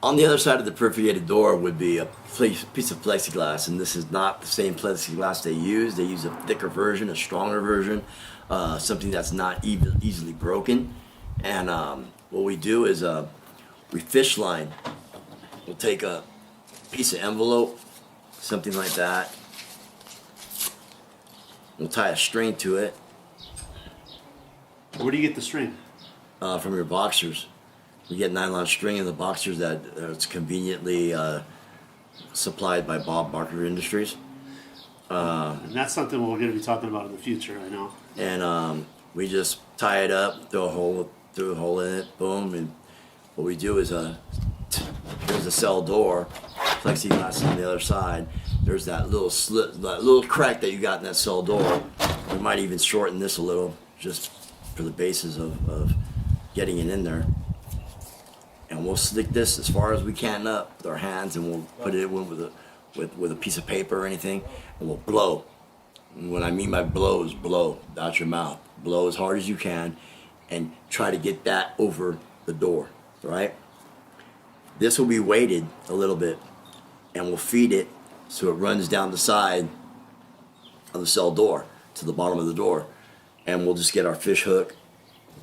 On the other side of the perforated door would be a piece of plexiglass, and this is not the same plexiglass they use. They use a thicker version, a stronger version, something that's not easily broken. And what we do is we fish line. We'll take a piece of envelope, something like that. We'll tie a string to it. Where do you get the string? From your boxers. We get nylon string in the boxers that it's conveniently supplied by Bob Barker Industries. And that's something we're going to be talking about in the future, I know. And we just tie it up, throw a hole in it, boom. And what we do is here's the cell door, plexiglass on the other side. There's that little slit, that little crack that you got in that cell door. We might even shorten this a little, just for the basis of getting it in there. And we'll stick this as far as we can up with our hands, and we'll put it in with a piece of paper or anything, and we'll blow. And what I mean by blow is blow out your mouth. Blow as hard as you can, and try to get that over the door, right? This will be weighted a little bit, and we'll feed it so it runs down the side of the cell door to the bottom of the door, and we'll just get our fish hook,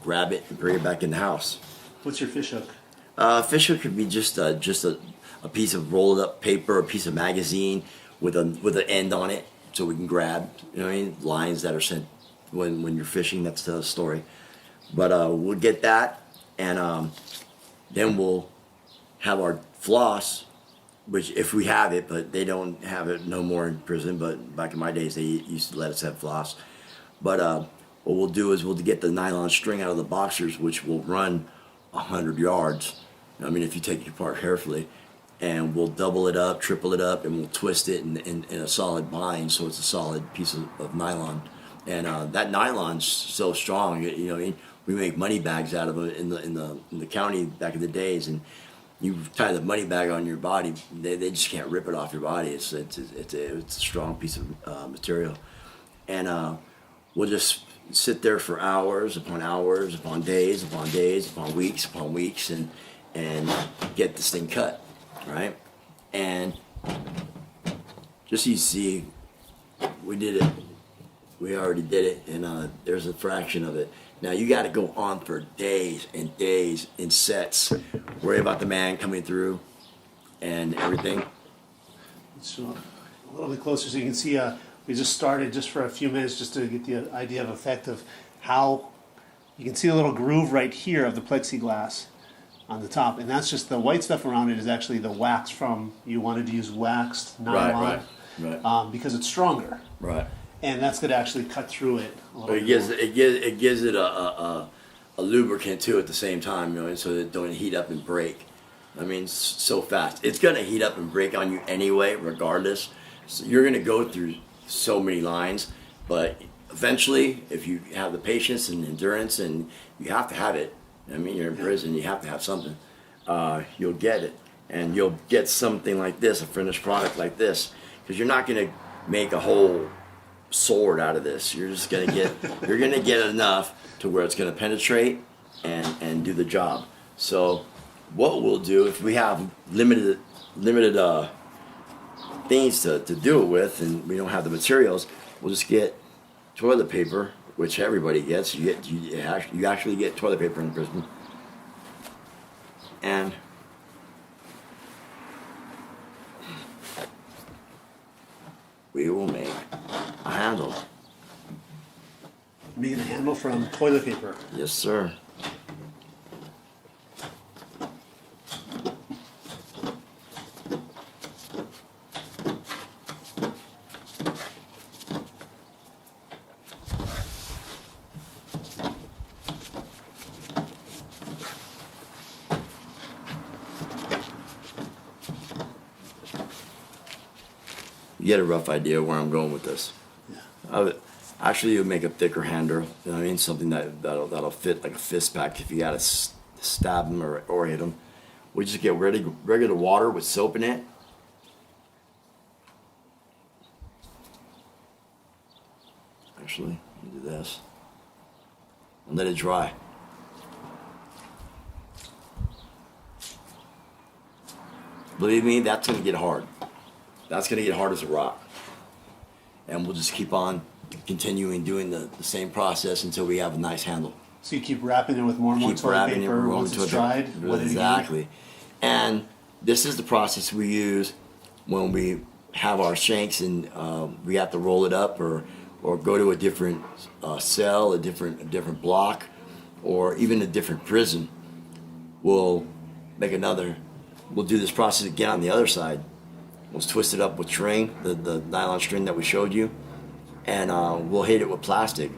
grab it, and bring it back in the house. What's your fish hook? Fish hook could be just a piece of rolled up paper, a piece of magazine with an end on it, so we can grab, you know what I mean, lines that are sent when you're fishing. That's the story. But we'll get that, and then we'll have our floss, which if we have it, but they don't have it no more in prison. But back in my days, they used to let us have floss. But what we'll do is we'll get the nylon string out of the boxers, which will run 100 yards. I mean, if you take it apart carefully, and we'll double it up, triple it up, and we'll twist it in a solid bind, so it's a solid piece of nylon. And that nylon's so strong, you know. We make money bags out of it in the county back in the days, and you tie the money bag on your body, they just can't rip it off your body. It's a strong piece of material, and we'll just sit there for hours upon days upon weeks, and get this thing cut, right? And just so you see, we did it. We already did it, and there's a fraction of it. Now you got to go on for days and days in sets. Worry about the man coming through and everything. So a little bit closer so you can see. We just started just for a few minutes just to get the idea of effect of how you can see a little groove right here of the plexiglass on the top, and that's just the white stuff around it is actually the wax from, you wanted to use waxed nylon, right. Because it's stronger, Right. and that's going to actually cut through it a little But bit it gives it a lubricant too at the same time, you know, so that it don't heat up and break. I mean, so fast. It's gonna heat up and break on you anyway, regardless. So you're gonna go through so many lines, but eventually, if you have the patience and endurance, and you have to have it. I mean, you're in prison, you have to have something. You'll get it, and you'll get something like this, a finished product like this, because you're not gonna make a whole sword out of this. You're just gonna get you're gonna get enough to where it's gonna penetrate and do the job. So what we'll do, if we have limited things to do it with, and we don't have the materials, we'll just get toilet paper, which everybody gets. You actually get toilet paper in prison, and we will make a handle. Making a handle from toilet paper. Yes, sir. You get a rough idea where I'm going with this. Yeah. Actually, you make a thicker handle. You know what I mean? Something that'll fit like a fist pack if you gotta stab them or hit them. We just get regular water with soap in it. Actually, do this and let it dry. believe me, that's going to get hard. That's going to get hard as a rock. And we'll just keep on continuing doing the same process until we have a nice handle. So you keep wrapping it with more and more toilet paper once it's dried? Exactly. And this is the process we use when we have our shanks and we have to roll it up or go to a different cell, a different block, or even a different prison. We'll we'll do this process again on the other side. We'll twist it up with string, the nylon string that we showed you, and we'll hit it with plastic.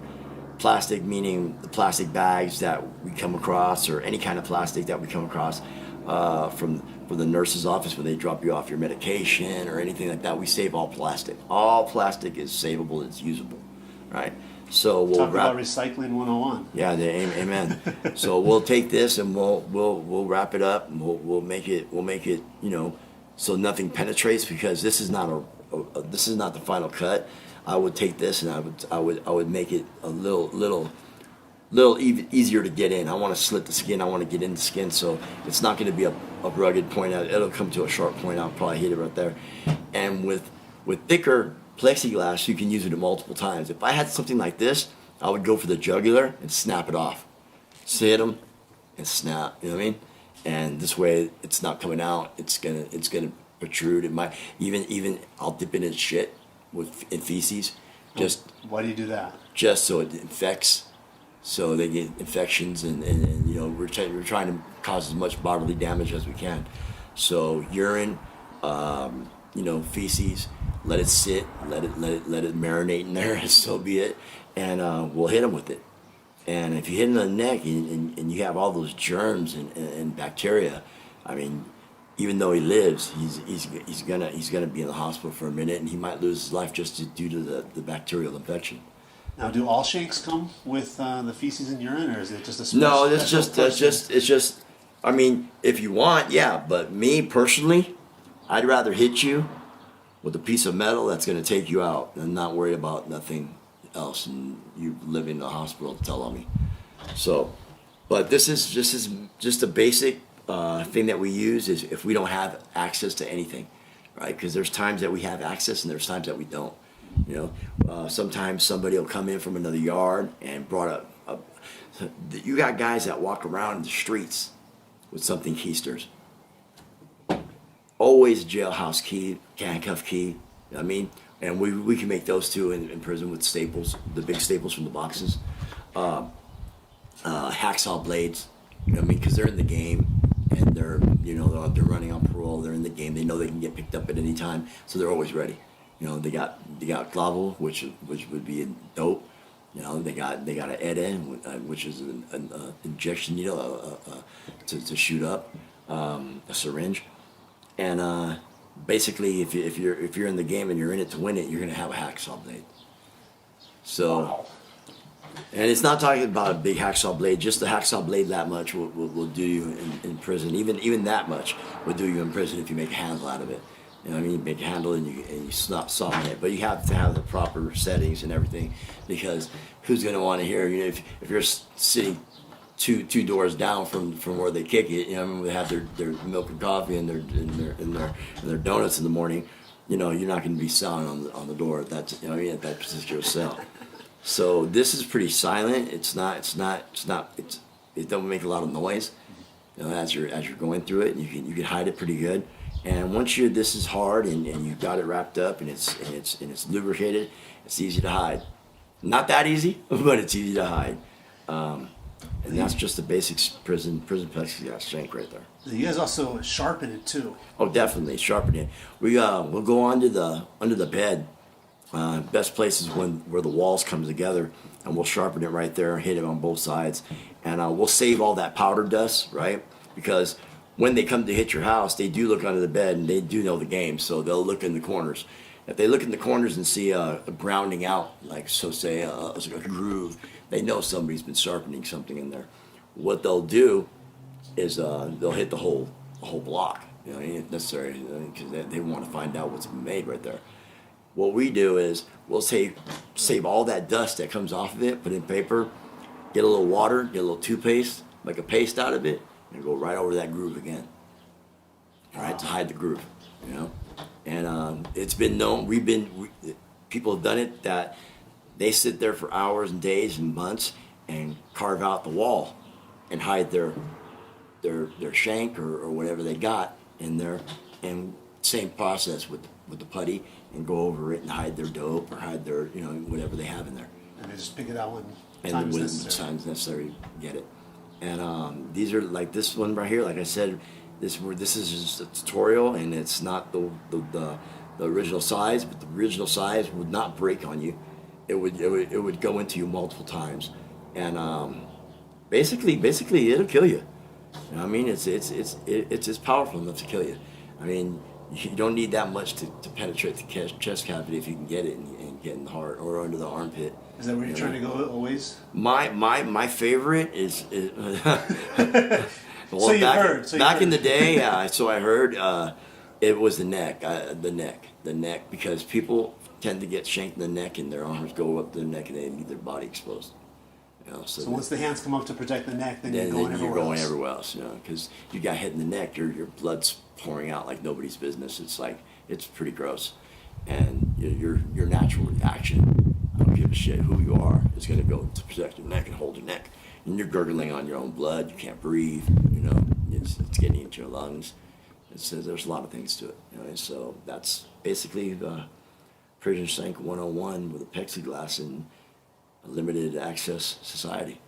Plastic meaning the plastic bags that we come across, or any kind of plastic that we come across from the nurse's office when they drop you off your medication or anything like that. We save all plastic. All plastic is savable, it's usable, right? So we'll Talk about recycling 101. Yeah, amen. So we'll take this and we'll wrap it up and we'll make it so nothing penetrates, because this is not this is not the final cut. I would take this and I would make it a little easier to get in. I want to slit the skin. I want to get in the skin, so it's not going to be a rugged point. It'll come to a sharp point. I'll probably hit it right there. And with thicker plexiglass, you can use it multiple times. If I had something like this, I would go for the jugular and snap it off. Just hit them and snap. You know what I mean? And this way, it's not coming out. It's gonna protrude. It might even I'll dip it in shit in feces. Just why do you do that? Just so it infects. So they get infections, and we're trying to cause as much bodily damage as we can. So urine, feces, let it sit, let it marinate in there, so be it, and we'll hit them with it. And if you hit him in the neck and you have all those germs and bacteria, I mean, even though he lives, he's gonna be in the hospital for a minute, and he might lose his life just due to the bacterial infection. Now, do all shanks come with the feces and urine, or is it just a special? No, it's just. I mean, if you want, yeah. But me personally, I'd rather hit you with a piece of metal that's going to take you out, and not worry about nothing else, and you live in the hospital to tell on me. So, but this is just a basic thing that we use is if we don't have access to anything, right? Because there's times that we have access and there's times that we don't. Sometimes somebody will come in from another yard and brought you got guys that walk around in the streets with something keysters. Always a jailhouse key, handcuff key, you know what I mean? And we can make those too in prison with staples, the big staples from the boxes. Hacksaw blades, you know what I mean? Because they're in the game and they're running on parole, they're in the game, they know they can get picked up at any time, so they're always ready. They got clavo, which would be a dope. They got an Eden, which is an injection needle to shoot up, a syringe, and basically, if you're in the game and you're in it to win it, you're gonna have a hacksaw blade. So, wow. And it's not talking about a big hacksaw blade. Just the hacksaw blade that much will do you in prison. Even that much will do you in prison if you make a handle out of it. You know what I mean? Make a handle and you soften it, but you have to have the proper settings and everything, because who's going to want to hear? If you're sitting two doors down from where they kick it, they have their milk and coffee and their donuts in the morning. You're not going to be sound on the door at that at that particular cell. So this is pretty silent. It don't make a lot of noise. As you're going through it, you can hide it pretty good. And once this is hard and you got it wrapped up and it's lubricated, it's easy to hide. Not that easy, but it's easy to hide. And that's just the basics prison plexiglass shank right there. You guys also sharpen it too. Oh, definitely sharpen it. We'll go under the bed. Best place is where the walls come together, and we'll sharpen it right there, hit it on both sides, and we'll save all that powder dust, right? Because when they come to hit your house, they do look under the bed, and they do know the game, so they'll look in the corners. If they look in the corners and see a grounding out, like say a groove, they know somebody's been sharpening something in there. What they'll do is they'll hit the whole block. It ain't necessary, because they want to find out what's been made right there. What we do is we'll save all that dust that comes off of it, put it in paper, get a little water, get a little toothpaste, make a paste out of it, and go right over that groove again. right, to hide the groove, you know. And it's been known. People have done it that they sit there for hours and days and months and carve out the wall and hide their shank or whatever they got in there, and same process with the putty, and go over it and hide their dope or hide their whatever they have in there. And they just pick it out when And time's when necessary. time's necessary, get it. And these are like this one right here. Like I said, this is just a tutorial, and it's not the original size, but the original size would not break on you. It would go into you multiple times, and basically it'll kill you. You know what I mean? It's powerful enough to kill you. I mean, you don't need that much to penetrate the chest cavity if you can get it and get in the heart or under the armpit. Is that where you're trying to go always? My favorite is well, So you've heard. Back in the day, so I heard it was the neck, because people tend to get shanked in the neck and their arms go up the neck and they leave their body exposed. You know, So once the hands come up to protect the neck, then you're going everywhere else. You know, because you got hit in the neck, your blood's pouring out like nobody's business. It's pretty gross, and your natural reaction, I don't give a shit who you are, is going to go to protect your neck and hold your neck. And you're gurgling on your own blood. You can't breathe. You know, it's getting into your lungs. There's a lot of things to it. You know, and so that's basically the Prison Shank 101 with a plexiglass in a limited access society.